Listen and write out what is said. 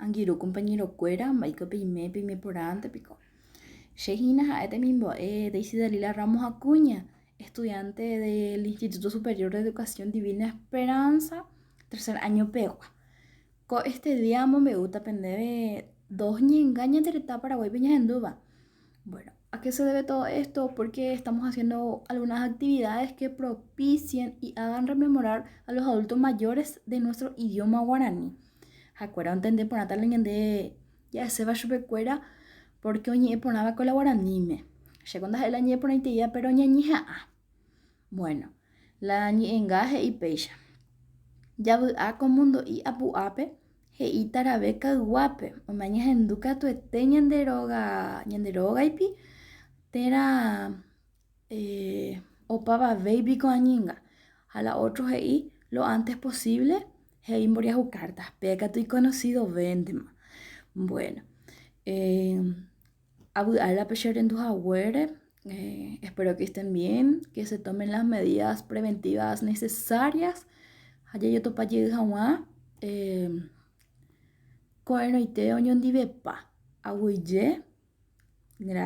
angiru compañero cuera, maico pime porante pico. Shehina Jaete Mimboe, Daisy Dalila Ramos Acuña, estudiante del Instituto Superior de Educación Divina Esperanza, tercer año Pegua. Co este día me gusta pende dos ñengañas de Paraguay Peñas en Duba. Bueno, ¿a qué se debe todo esto? Porque estamos haciendo algunas actividades que propicien y hagan rememorar a los adultos mayores de nuestro idioma guaraní. Acuerdo entender por natal de ya se va a cuera porque oñe ponaba con la guaranime. Ya cuando es el añe por ahí pero ñañija. Bueno, la ñi engaje y pecha. Ya a comundo y apuape he itarabeca guape. O mañana en duca tu ñanderoga y pi tera opaba baby con añinga. A la otro hei lo antes posible hei moría ju cartas. Pega tu conocido vendema. Bueno, a la pechera en tus agüeres. Espero que estén bien, que se tomen las medidas preventivas necesarias. Allá yo topa llega a coerno y te oño en divepa. Aguille. Gracias.